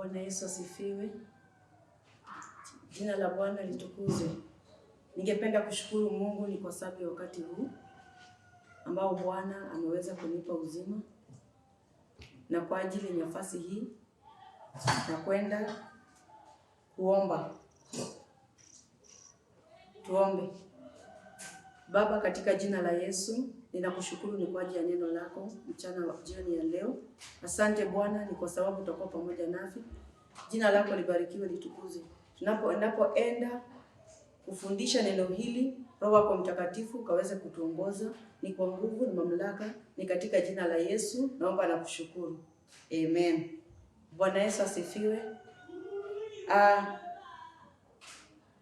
Bwana Yesu asifiwe. Jina la Bwana litukuzwe. Ningependa kushukuru Mungu ni kwa sababu ya wakati huu ambao Bwana ameweza kunipa uzima, na kwa ajili ya nafasi hii na kwenda kuomba. Tuombe. Baba, katika jina la Yesu, ninakushukuru ni kwa ajili ya neno lako mchana wa jioni ya leo. Asante Bwana ni kwa sababu utakuwa pamoja nasi. Jina lako libarikiwe, litukuzwe. Tunapoenda kufundisha neno hili, Roho wako Mtakatifu kaweze kutuongoza, ni kwa nguvu na mamlaka, ni katika jina la Yesu naomba na kushukuru. Amen. Bwana Yesu asifiwe.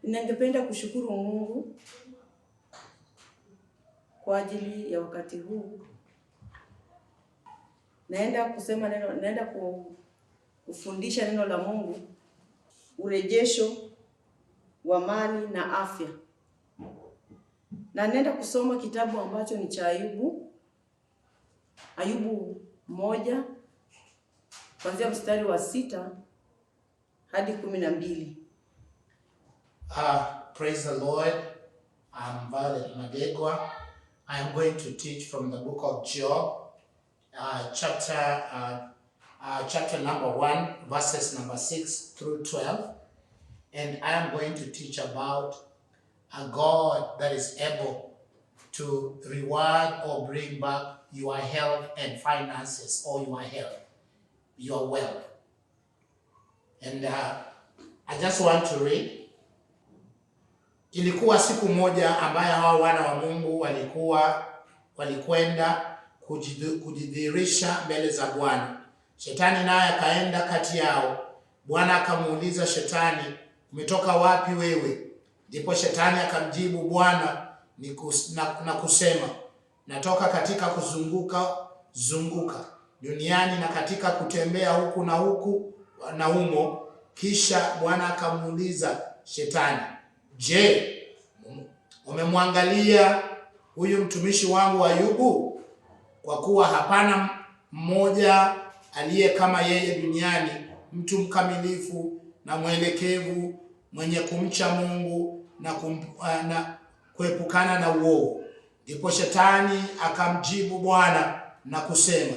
Ningependa kushukuru Mungu kwa ajili ya wakati huu. Naenda kufundisha neno la Mungu, urejesho wa mali na afya. Na naenda kusoma kitabu ambacho ni cha Ayubu. Ayubu 1 kuanzia mstari wa 6 hadi 12. Praise the Lord. I'm Violet Magegwa. I am going to teach from the book of Job, chapter number 1, verses number 6 through 12. And I am going to teach about a God that is able to reward or bring back your health and finances, or your health, your wealth. And I just want to read. Ilikuwa siku moja ambayo hao wana wa Mungu walikwenda kujidhihirisha mbele za Bwana. Shetani naye akaenda kati yao. Bwana akamuuliza Shetani, umetoka wapi wewe? Ndipo Shetani akamjibu Bwana na kusema, natoka katika kuzunguka duniani na katika kutembea huku na humo. Kisha Bwana akamuuliza Shetani, je, umemwangalia huyu mtumishi wangu Ayubu? Kwa kuwa hapana mmoja aliye kama yeye duniani, mtu mkamilifu na mwelekevu, mwenye kumcha Mungu na kuepukana na uovu. Ndipo Shetani akamjibu Bwana na kusema,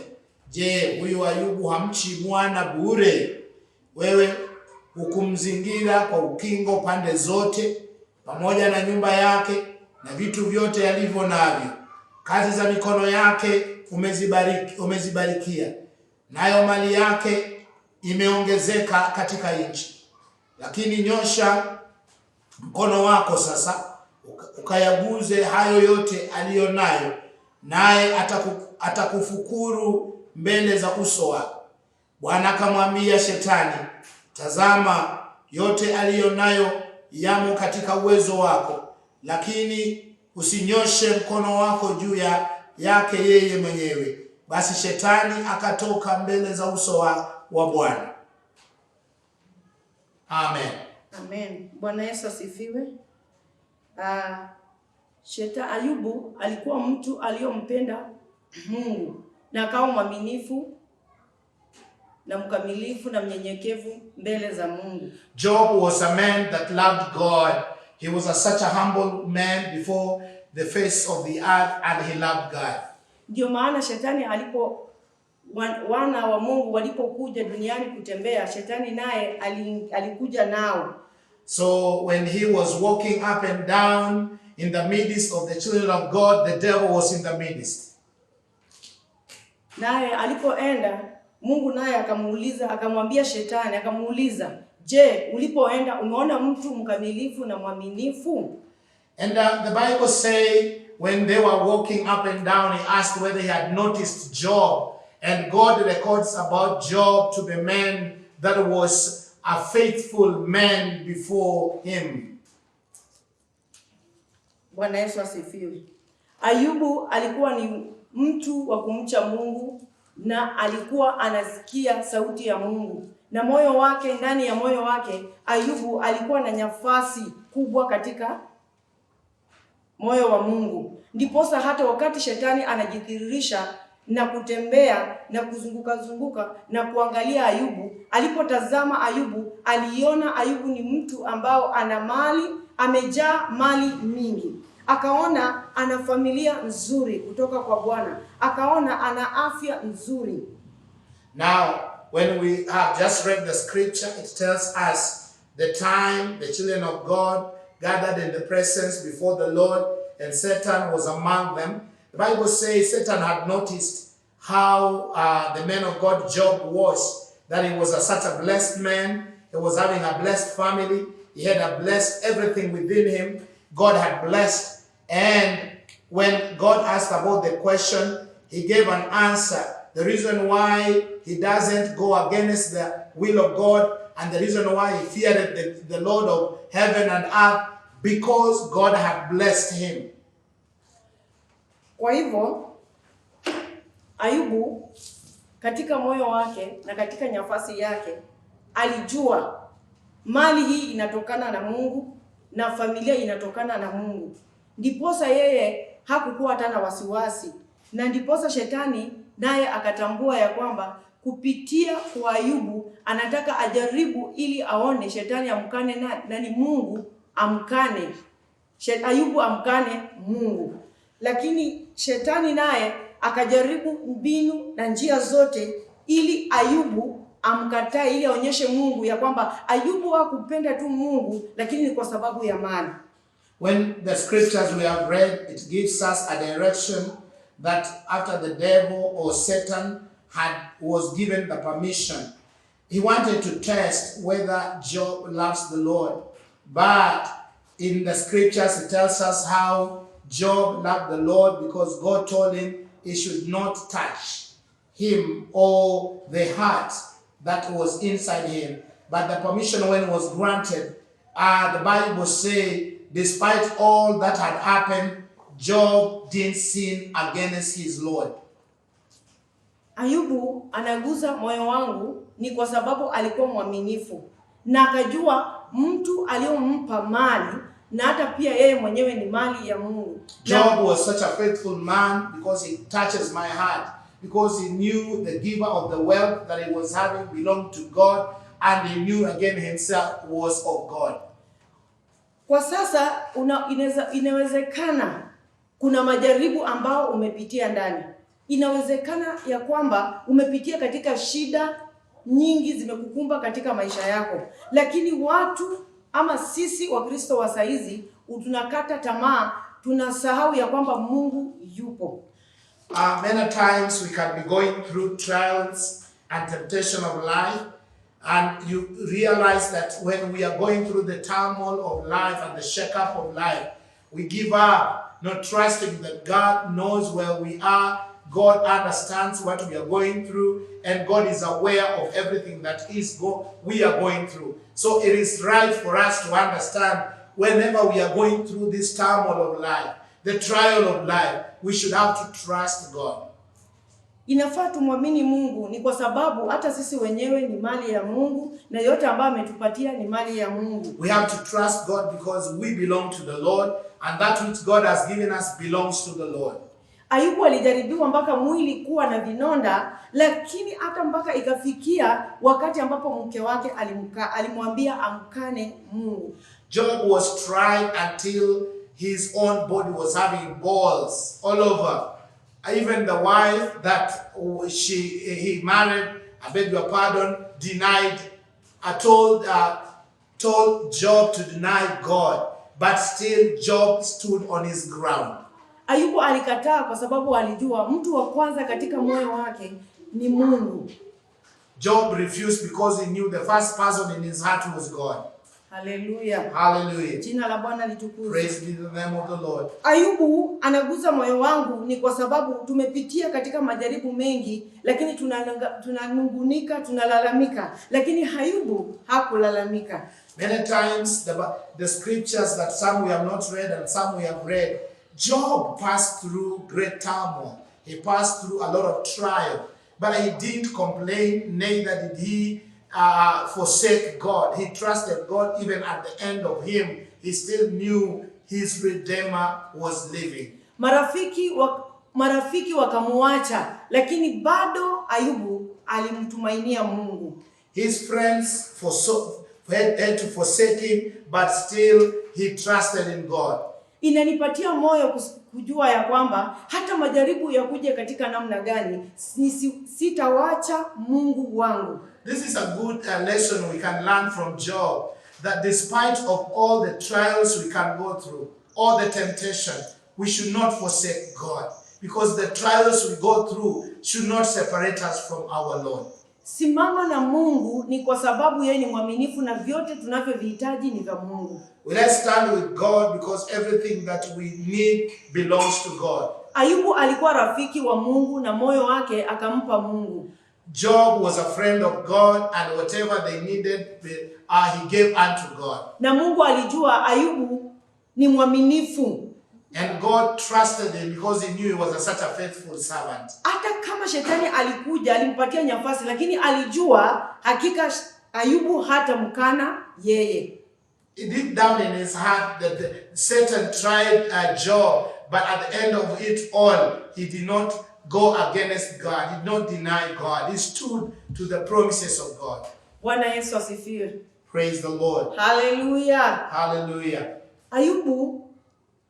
je, huyu Ayubu hamchi Bwana bure? Wewe hukumzingira kwa ukingo pande zote, pamoja na nyumba yake na vitu vyote alivyo navyo. Kazi za mikono yake umezibarikia, nayo mali yake imeongezeka katika nchi. Lakini nyosha mkono wako sasa, ukayaguze hayo yote aliyo nayo, naye atakufukuru mbele za uso wako. Bwana akamwambia Shetani, tazama, yote aliyo nayo yamo katika uwezo wako, lakini usinyoshe mkono wako juu yake yeye mwenyewe. Basi Shetani akatoka mbele za uso wa Bwana. Amen. Amen. Bwana Yesu asifiwe. Ayubu alikuwa mtu aliyompenda Mungu na akawa mwaminifu na mkamilifu na mnyenyekevu mbele za Mungu. Job was a man that loved God. He was such a humble man before the face of the earth, and he loved God. Ndio maana Shetani wana wa Mungu walipokuja duniani kutembea, Shetani naye alikuja nao. So when he was walking up and down in the midst of the children of God, the devil was in the midst. Naye alipoenda, Mungu naye akamwambia Shetani, akamuuliza, je, ulipoenda umeona mtu mkamilifu na mwaminifu? And the Bible say when they were walking up and down, he asked whether he had noticed Job. And God records about Job to be a man that was a faithful man before him. Bwana Yesu asifiwe. Ayubu alikuwa ni mtu wa kumcha Mungu na alikuwa anasikia sauti ya Mungu. Na ndani ya moyo wake Ayubu alikuwa na nafasi kubwa katika moyo wa Mungu. Ndiposa hata wakati Shetani anajidhihirisha na kutembea na kuzunguka na kuangalia Ayubu. Alipotazama Ayubu, aliona Ayubu ni mtu ambao ana mali, amejaa mali mingi. Akaona ana familia nzuri kutoka kwa Bwana. Akaona ana afya nzuri. Now, when we have just read the scripture, it tells us the time the children of God gathered in the presence before the Lord, and Satan was among them. The Bible says Satan had noticed how the man of God Job was, that he was such a blessed man. He was having a blessed family. He had a blessed everything within him. God had blessed. And when God asked about the question, he gave an answer. The reason why he doesn't go against the will of God, and the reason why he feared the Lord of heaven and earth, because God had blessed him. Kwa hivyo Ayubu katika moyo wake na katika nafasi yake alijua mali hii inatokana na Mungu na familia inatokana na Mungu. Ndiposa yeye hakukuwa hata na wasiwasi, na ndiposa shetani naye akatambua ya kwamba kupitia kwa Ayubu anataka ajaribu ili aone shetani amkane na ni Mungu amkane. Ayubu amkane Mungu. Lakini shetani naye akajaribu mbinu na njia zote ili Ayubu amkatae, ili aonyeshe Mungu ya kwamba Ayubu hakupenda tu Mungu, lakini ni kwa sababu ya mali. When the scriptures we have read, it gives us a direction that after the devil or Satan was given the permission, he wanted to test whether Job loves the Lord. But in the scriptures it tells us how Job loved the Lord because God told him he should not touch him or the heart that was inside him. But the permission when it was granted, the Bible says, despite all that had happened, Job didn't sin against his Lord. Ayubu anaguza moyo wangu ni kwa sababu alikuwa mwaminifu na akajua mtu aliyompa mali na hata pia yeye mwenyewe ni mali ya Mungu. Job was such a faithful man because he touches my heart, because he knew the giver of the wealth that he was having belonged to God, and he knew again himself was of God. Kwa sasa inawezekana kuna majaribu ambao umepitia ndani. Inawezekana ya kwamba umepitia katika shida nyingi zimekukumba katika maisha yako. Lakini watu ama sisi Wakristo wa saizi tunakata tamaa, tunasahau ya kwamba Mungu yupo. Many times we can be going through trials and temptation of life, and you realize that when we are going through the turmoil of life and the shake-up of life, we give up, not trusting that God knows where we are, God understands what we are going through, and God is aware of everything that we are going through. So it is right for us to understand whenever we are going through this turmoil of life, the trial of life, we should have to trust God. Inafaa tumwamini Mungu ni kwa sababu hata sisi wenyewe ni mali ya Mungu na yote ambayo ametupatia ni mali ya Mungu. We have to trust God because we belong to the Lord, and that which God has given us belongs to the Lord. Ayubu alijaribiwa mpaka mwili kuwa na vinonda, lakini hata mpaka ikafikia wakati ambapo mke wake alimwambia amkane Mungu. Job was tried until his own body was having balls all over. Even the wife that he married, I beg your pardon, denied, told Job to deny God, but still Job stood on his ground. Ayubu alikataa kwa sababu alijua mtu wa kwanza katika moyo wake ni Mungu. Job refused because he knew the first person in his heart was God. Hallelujah. Hallelujah. Jina la Bwana litukuzwe. Praise be the name of the Lord. Ayubu anaguza moyo wangu ni kwa sababu tumepitia katika majaribu mengi, lakini tunanungunika, tunalalamika, lakini Ayubu hakulalamika. Many times the scriptures that some we have not read and some we have read, Job passed through great turmoil. He passed through a lot of trial, but he didn't complain, neither did he forsake God. He trusted God even at the end of him. He still knew his Redeemer was living. Marafiki marafiki wakamuacha, lakini bado Ayubu alimtumainia Mungu. His friends had to forsake him, but still he trusted in God. Inanipatia moyo kujua ya kwamba hata majaribu ya kuja katika namna gani, sitawacha Mungu wangu. This is a good lesson we can learn from Job, that despite of all the trials we can go through, all the temptation, we should not forsake God, because the trials we go through should not separate us from our Lord. Simama na Mungu ni kwa sababu yeye ni mwaminifu na vyote tunavyovihitaji ni vya Mungu. Let's stand with God because everything that we need belongs to God. Ayubu alikuwa rafiki wa Mungu na moyo wake akampa Mungu. Job was a friend of God, and whatever they needed, he gave unto God. Na Mungu alijua Ayubu ni mwaminifu. And God trusted him because he knew he was such a faithful servant. Hata kama shetani alikuja alimpatia nafasi, lakini alijua hakika Ayubu hatamkana yeye. Deep down in his heart that Satan tried Job, but at the end of it all, he did not go against God, he did not deny God. He stood to the promises of God. Bwana Yesu asifiwe. Praise the Lord. Hallelujah. Hallelujah. Ayubu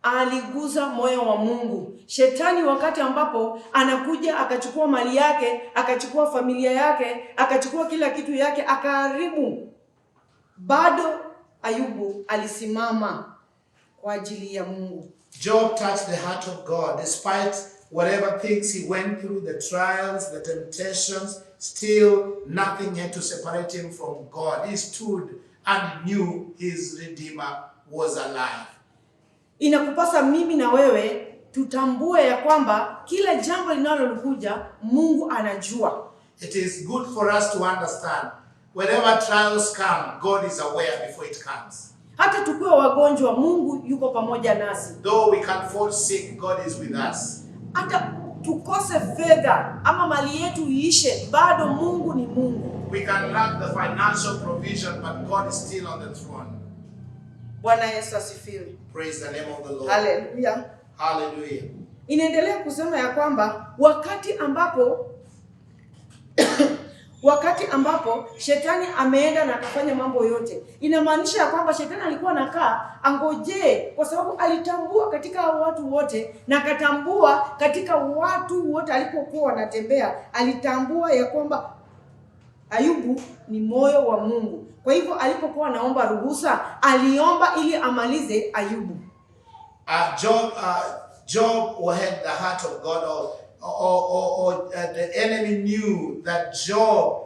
aliguza moyo wa Mungu. Shetani wakati ambapo anakuja akachukua mali yake, akachukua familia yake, akachukua kila kitu yake, akaharibu, bado Ayubu alisimama kwa ajili ya Mungu. Job touched the heart of God. Despite whatever things he went through, the trials, the temptations, still nothing had to separate him from God. He stood and knew his Redeemer was alive. Inakupasa mimi na wewe tutambue ya kwamba kila jambo linalokuja Mungu anajua. It is good for us to understand whenever trials come, God is aware before it comes. Hata tukiwa wagonjwa Mungu yuko pamoja nasi. Though we can fall sick, God is with us. Hata tukose fedha ama mali yetu iishe, bado Mungu ni Mungu. We can lack the financial provision, but God is still on the throne. Bwana Yesu asifiwe. Praise the name of the Lord. Hallelujah. Hallelujah. Inaendelea kusema ya kwamba wakati ambapo shetani ameenda na akafanya mambo yote, inamaanisha ya kwamba shetani alikuwa anakaa angojee, kwa sababu alitambua katika watu wote na akatambua katika watu wote alipokuwa wanatembea, alitambua ya kwamba Ayubu ni moyo wa Mungu. Kwa hivyo alipokuwa anaomba ruhusa, aliomba ili amalize Ayubu. Job had the heart of God, or the enemy knew that Job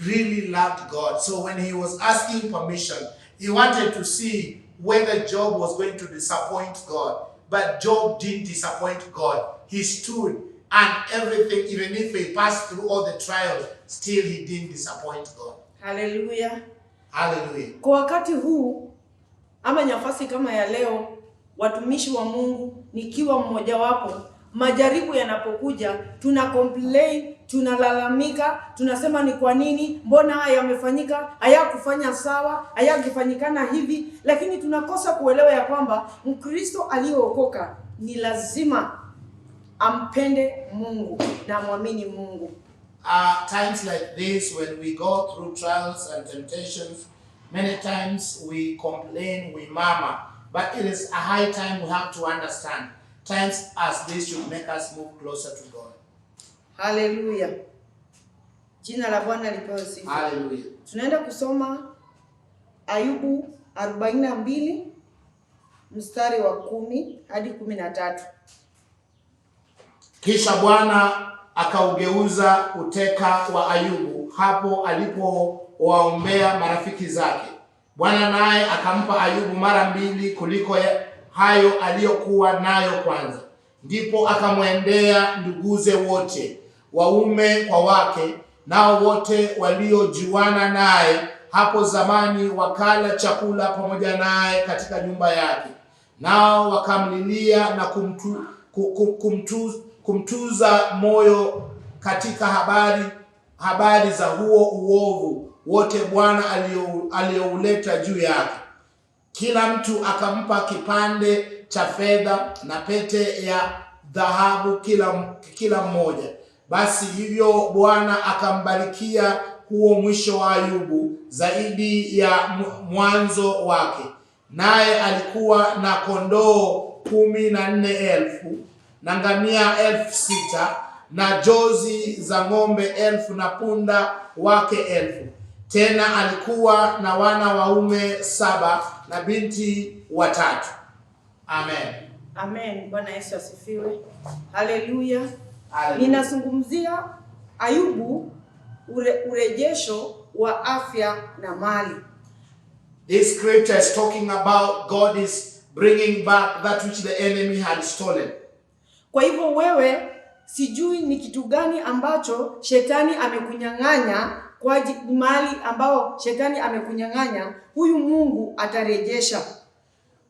really loved God. So when he was asking permission, he wanted to see whether Job was going to disappoint God. But Job didn't disappoint God. He stood, and everything, even if he passed through all the trials, still he didn't disappoint God. Hallelujah. Hallelujah. Kwa wakati huu ama nafasi kama ya leo, watumishi wa Mungu, nikiwa mmoja wapo, majaribu yanapokuja, tuna complain, tunalalamika, tunasema ni kwa nini, mbona haya yamefanyika, hayakufanya sawa, hayakifanyikana hivi, lakini tunakosa kuelewa ya kwamba Mkristo aliyeokoka ni lazima ampende Mungu na muamini Mungu. Times like this, when we go through trials and temptations, many times we complain, we murmur, but it is a high time we have to understand. Times as this should make us move closer to God. Hallelujah. Jina la Bwana lipewe sifa. Hallelujah. Tunaenda kusoma Ayubu 42 mstari wa 10 hadi 13. Kisha Bwana akaugeuza uteka wa Ayubu hapo alipowaombea marafiki zake. Bwana naye akampa Ayubu mara 2 kuliko hayo aliyokuwa nayo kwanza. Ndipo akamwendea nduguze wote, waume kwa wake, nao wote waliojuana naye hapo zamani wakala chakula pamoja naye katika nyumba yake. Nao wakamlilia na kumtuza moyo katika habari za huo uovu wote Bwana aliouleta juu yake. Kila mtu akampa kipande cha fedha na pete ya dhahabu kila mmoja. Basi hivyo Bwana akambarikia huo mwisho wa Ayubu zaidi ya mwanzo wake. Naye alikuwa na kondoo 14,000 na ngamia 6,000 na jozi za ng'ombe 1,000 na punda wake 1,000. Tena alikuwa na wana waume 7 na binti 3. Amen. Amen. Bwana Yesu asifiwe. Haleluya. Ninazungumzia Ayubu, urejesho wa afya na mali. This scripture is talking about God is bringing back that which the enemy had stolen. Kwa hivyo wewe, sijui ni kitu gani ambacho shetani amekunyang'anya, kwa mali ambao shetani amekunyang'anya, huyu Mungu atarejesha.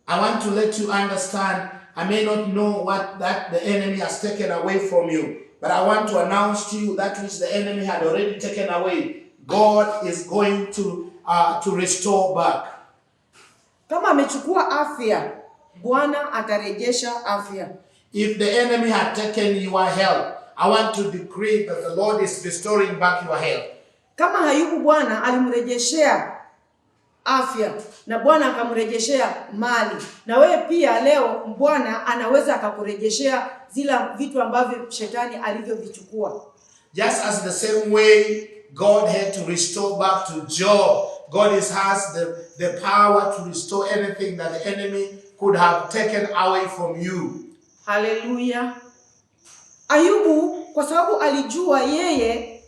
I want to let you understand, I may not know what that the enemy has taken away from you, but I want to announce to you that which the enemy had already taken away, God is going to restore back. Kama amechukua afya, Bwana atarejesha afya. If the enemy had taken your health, I want to decree that the Lord is restoring back your health. Kama Ayubu Bwana alimrejeshea afya na Bwana akamrejeshea mali, na wewe pia leo Bwana anaweza akakurejeshea zila vitu ambavyo shetani alivyovichukua. Just as the same way God had to restore back to Job, God has the power to restore anything that the enemy could have taken away from you. Haleluya. Ayubu kwa sababu alijua yeye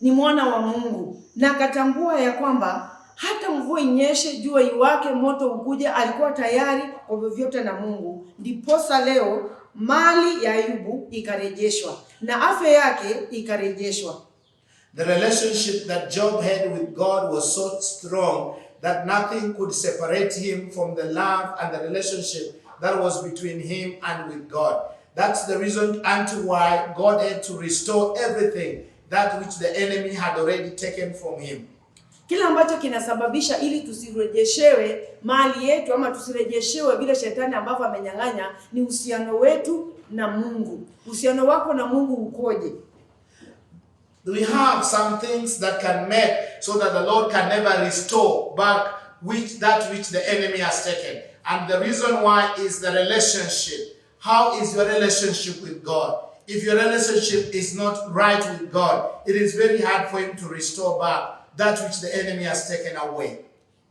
ni mwana wa Mungu na akatambua ya kwamba hata mvua inyeshe, jua iwake, moto ukuje, alikuwa tayari kwa vyovyote na Mungu. Ndiposa leo mali ya Ayubu ikarejeshwa na afya yake ikarejeshwa. The relationship that Job had with God was so strong that nothing could separate him from the love and the relationship that was between him and with God. That's the reason unto why God had to restore everything that which the enemy had already taken from him. Kila ambacho kinasababisha ili tusirejeshewe mali yetu ama tusirejeshewe vile shetani ambavyo amenyang'anya ni uhusiano wetu na Mungu. Uhusiano wako na Mungu ukoje? We have some things that can make so that the Lord can never restore back that which the enemy has taken. And the reason why is the relationship. How is your relationship with God? If your relationship is not right with God, it is very hard for him to restore back that which the enemy has taken away.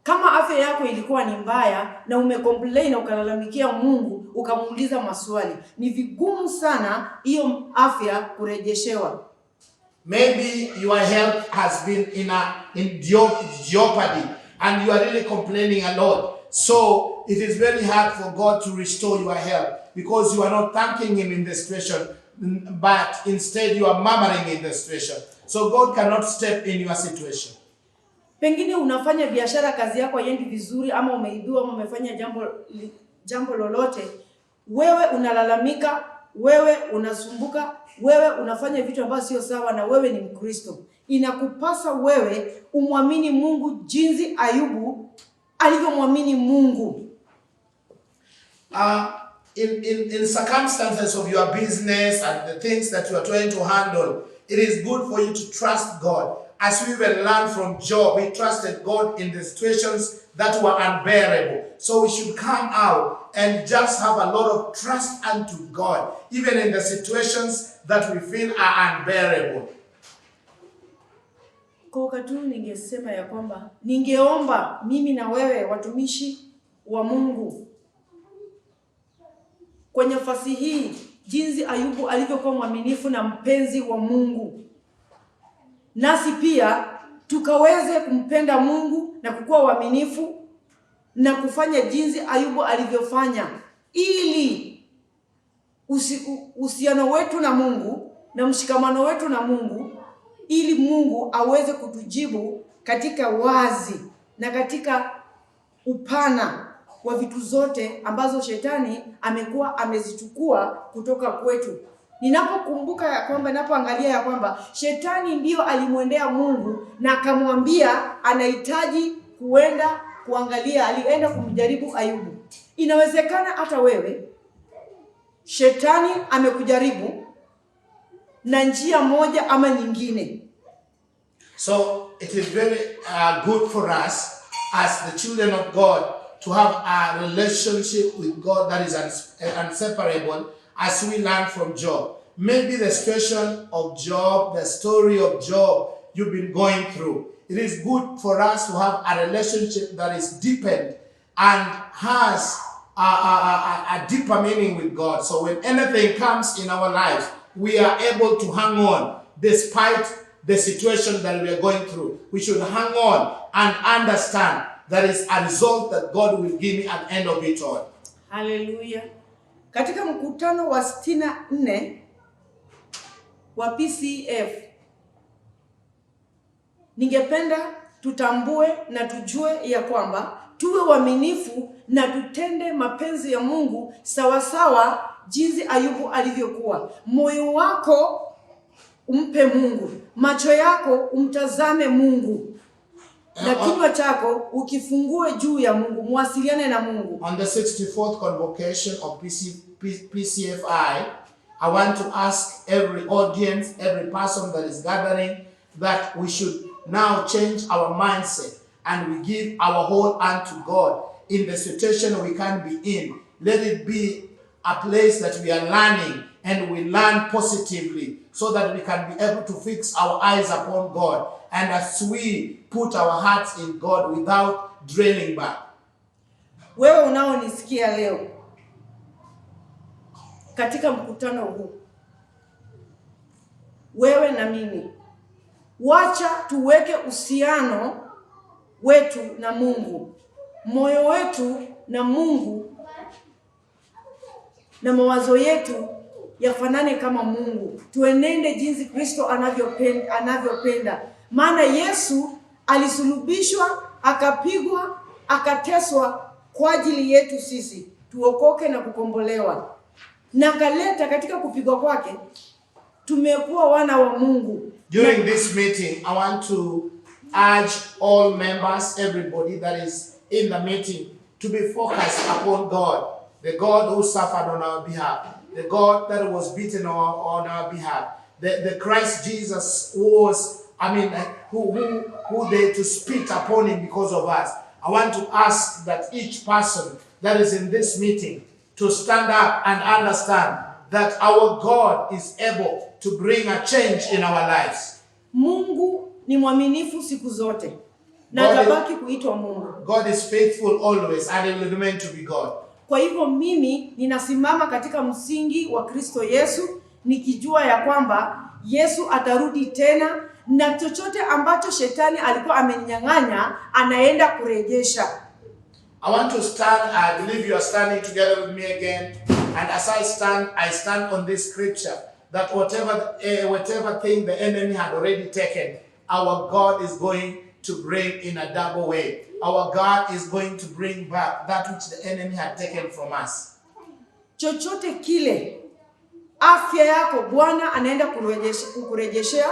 Kama afya yako ilikuwa ni mbaya na umecomplain na ukalalamikia Mungu, ukamuuliza maswali, ni vigumu sana hiyo afya kurejeshewa. Maybe your health has been in jeopardy and you are really complaining a lot. So it is very hard for God to restore your health because you are not thanking him in the situation, but instead you are murmuring in the situation. So God cannot step in your situation. Pengine unafanya biashara, kazi yako haiendi vizuri, ama umeibiwa, ama umefanya jambo lolote, wewe unalalamika, wewe unasumbuka, wewe unafanya vitu ambavyo sio sawa, na wewe ni Mkristo. Inakupasa wewe umwamini Mungu jinsi Ayubu alivyomwamini Mungu. In circumstances of your business and the things that you are trying to handle, it is good for you to trust God. As we will learn from Job, he trusted God in the situations that were unbearable. So we should come out and just have a lot of trust unto God, even in the situations that we feel are unbearable. Kwa wakati ningesema ya kwamba ningeomba mimi na wewe watumishi wa Mungu kwenye nafasi hii, jinsi Ayubu alivyokuwa mwaminifu na mpenzi wa Mungu, nasi pia tukaweze kumpenda Mungu na kukuwa waaminifu na kufanya jinsi Ayubu alivyofanya, ili uhusiano wetu na Mungu na mshikamano wetu na Mungu, ili Mungu aweze kutujibu katika wazi na katika upana wa vitu zote ambazo shetani amekuwa amezichukua kutoka kwetu. Ninapokumbuka ya kwamba, ninapoangalia ya kwamba shetani ndio alimwendea Mungu na akamwambia anahitaji kuenda kuangalia, alienda kumjaribu Ayubu. Inawezekana hata wewe Shetani amekujaribu na njia moja ama nyingine. So it is very good for us as the children of God to have a relationship with God that is inseparable, as we learn from Job. Maybe the situation of Job, the story of Job you've been going through, it is good for us to have a relationship that is deepened and has a deeper meaning with God. So when anything comes in our lives, we are able to hang on despite the situation that we are going through. We should hang on and understand that is a result that God will give me at the end of it all. Hallelujah. Katika mkutano wa 64 wa PCF, ningependa tutambue na tujue ya kwamba tuwe waaminifu na tutende mapenzi ya Mungu sawa sawa jinsi Ayubu alivyokuwa. Moyo wako umpe Mungu, macho yako umtazame Mungu, na kinywa chako ukifungue juu ya Mungu, muwasiliane na Mungu. On the 64th convocation of PCFI, I want to ask every audience, every person that is gathering, that we should now change our mindset and we give our whole hand to God in the situation we can be in. Let it be a place that we are learning and we learn positively so that we can be able to fix our eyes upon God. And as we put our hearts in God without draining back. Wewe unaonisikia leo katika mkutano huu, wewe na mimi, wacha tuweke uhusiano wetu na Mungu, moyo wetu na Mungu, na mawazo yetu yafanane kama Mungu. Tuenende jinsi Kristo anavyopenda. Maana Yesu alisulubishwa, akapigwa, akateswa kwa ajili yetu sisi tuokoke na kukombolewa. Na kaleta katika kupigwa kwake tumekuwa wana wa Mungu. During this meeting, I want to urge all members, everybody that is in the meeting, to be focused upon God, the God who suffered on our behalf, the God that was beaten on our behalf, the Christ Jesus who was, who dared to spit upon him because of us. I want to ask that each person that is in this meeting to stand up and understand that our God is able to bring a change in our lives. Mungu ni mwaminifu siku zote na atabaki kuitwa Mungu. God is faithful always and he will remain to be God. Kwa hivyo mimi ninasimama katika msingi wa Kristo Yesu, nikijua ya kwamba Yesu atarudi tena na chochote ambacho shetani alikuwa ameninyang'anya anaenda kurejesha. I want to stand, I believe you are standing together with me again, and as I stand on this scripture that whatever thing the enemy had already taken, our God is going to bring in a double way. Our God is going to bring back that which the enemy had taken from us. Chochote kile, afya yako Bwana anaenda kukurejeshea.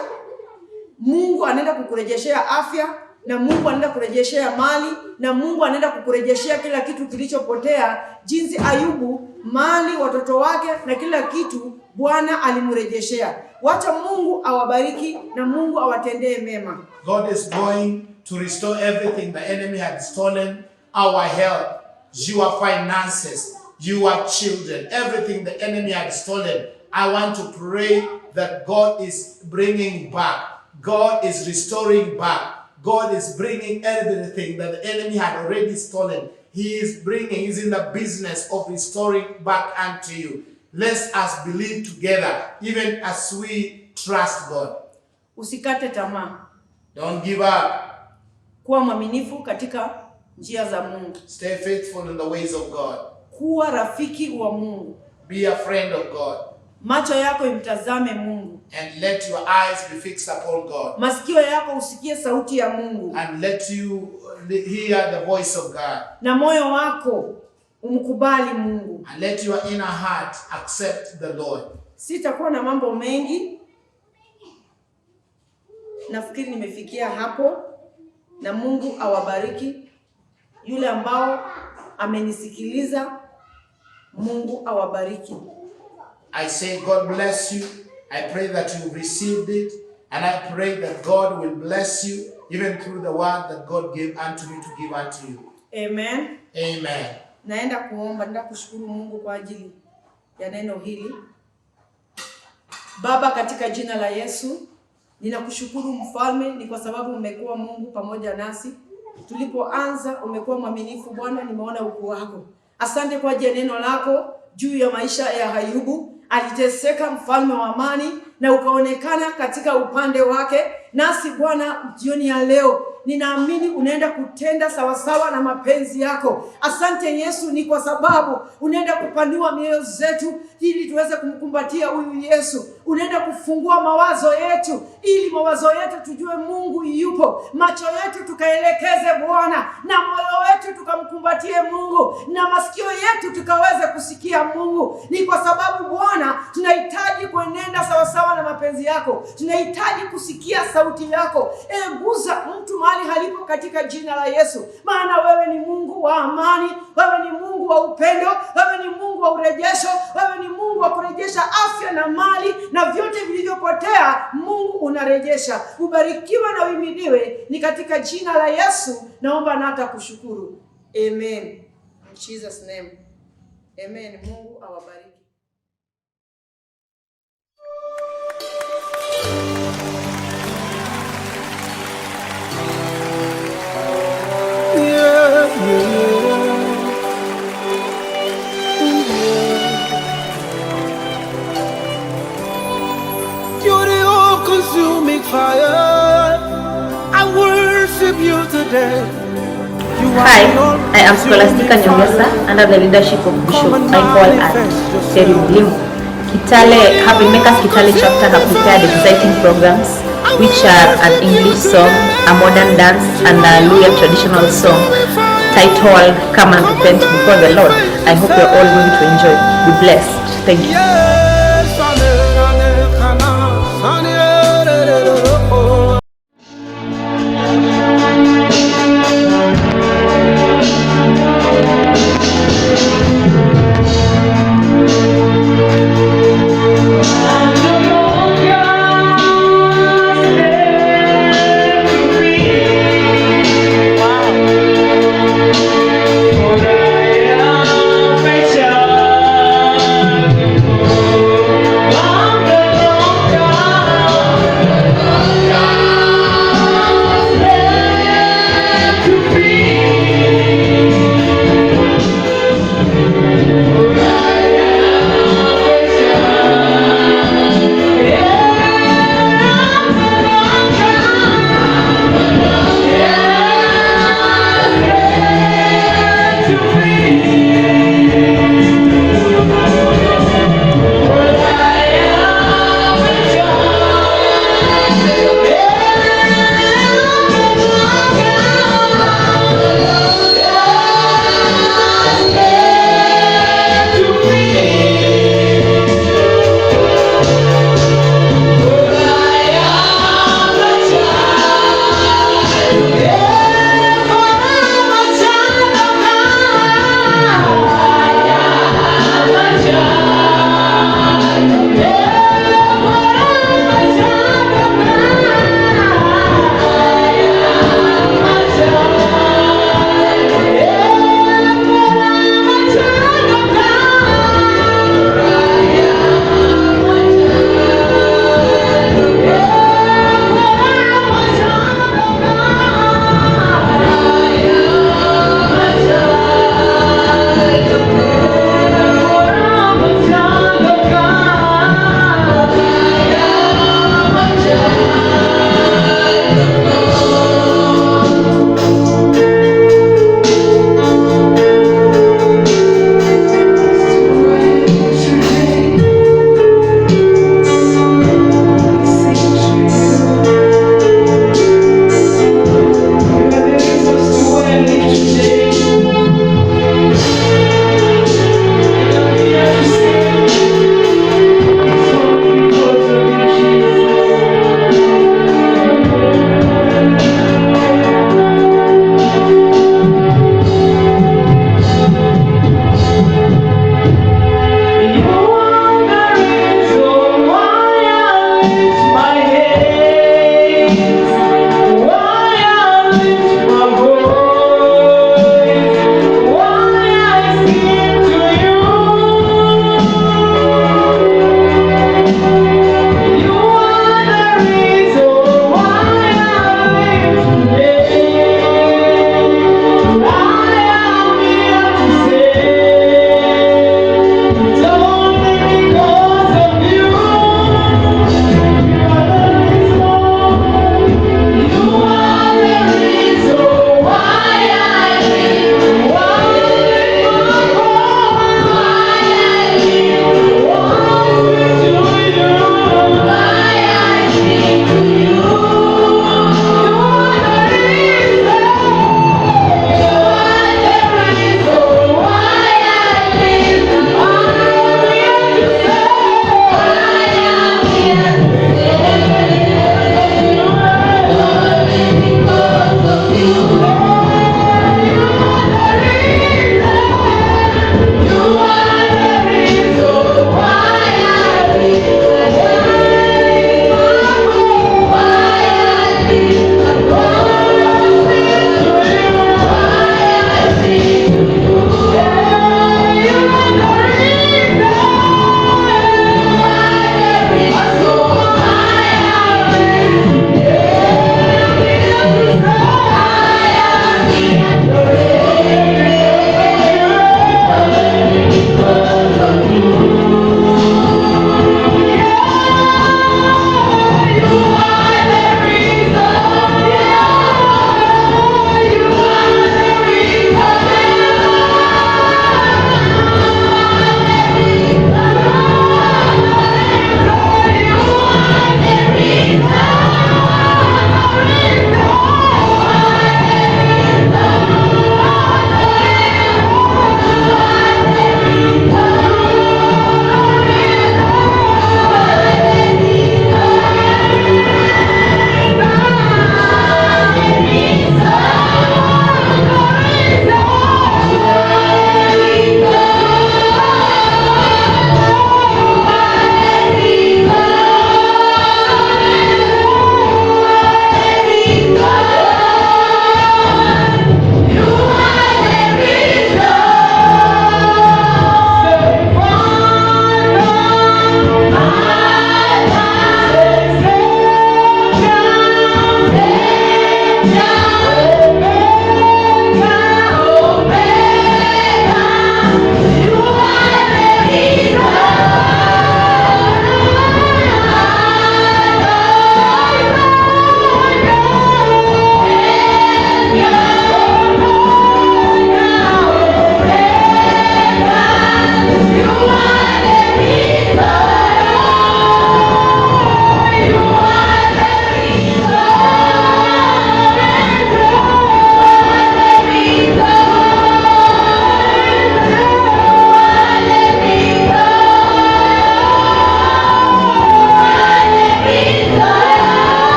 Mungu anaenda kukurejeshea afya, na Mungu anaenda kurejeshea mali, na Mungu anaenda kukurejeshea kila kitu kilichopotea, jinsi Ayubu, mali, watoto wake na kila kitu Bwana alimrejeshea. Wacha Mungu awabariki na Mungu awatendee mema. God is going to restore everything the enemy had stolen, our health, your finances, your children, everything the enemy had stolen. I want to pray that God is bringing back. God is restoring back. God is bringing everything that the enemy had already stolen. He's in the business of restoring back unto you. Let us believe together, even as we trust God. Usikate tamaa. Don't give up. Kuwa mwaminifu katika njia za Mungu. Stay faithful in the ways of God. Kuwa rafiki wa Mungu. Be a friend of God. Macho yako imtazame Mungu. And let your eyes be fixed upon God. Masikio yako usikie sauti ya Mungu. And let you hear the voice of God. Na moyo wako umkubali Mungu. And let your inner heart accept the Lord. Sitakuwa na mambo mengi. Nafikiri nimefikia hapo, na Mungu awabariki. Yule ambao amenisikiliza, Mungu awabariki. I say God bless you. I pray that you received it, and I pray that God will bless you even through the word that God gave unto me to give unto you. Amen. Amen. Naenda kushukuru Mungu kwa ajili ya neno hili. Baba, katika jina la Yesu, ninakushukuru Mfalme, ni kwa sababu umekuwa Mungu pamoja nasi. Tulipoanza umekuwa mwaminifu Bwana, nimeona ukuu wako. Asante kwa ajili ya neno lako juu ya maisha ya Ayubu. Aliteseka, mfalme wa amani, na ukaonekana katika upande wake. Nasi Bwana, jioni ya leo ninaamini unaenda kutenda sawasawa na mapenzi yako. Asante Yesu, ni kwa sababu unaenda kupanua mioyo zetu ili tuweze kumkumbatia huyu Yesu. Unaenda kufungua mawazo yetu ili mawazo yetu tujue Mungu yupo. Macho yetu tukaelekeze Bwana, na moyo wetu tukamkumbatie Mungu, na masikio yetu tukaweze kusikia Mungu. Ni kwa sababu Bwana, tunahitaji kuenenda sawasawa na mapenzi yako. Tunahitaji kusikia sauti yako. Guza mtu mahali halipo katika jina la Yesu. Maana wewe ni Mungu wa amani, wewe ni Mungu wa upendo, wewe ni Mungu wa urejesho, wewe ni Mungu wa kurejesha afya na mali na vyote vilivyopotea. Mungu unarejesha. Ubarikiwe na uhimidiwe, ni katika jina la Yesu naomba na hata kushukuru. Amen. In Jesus name. Amen. Mungu awabariki. You're the all-consuming fire. I worship you today. Hi, I am Scholastica Nyongesa under the leadership of Bishop Paul and Terry Mulimu. Kitale Makers Kitale chapter have prepared exciting programs which are an English song, a modern dance, and a Luya traditional song titled Come and Repent Before the Lord. I hope you're all going to enjoy. Be blessed. Thank you.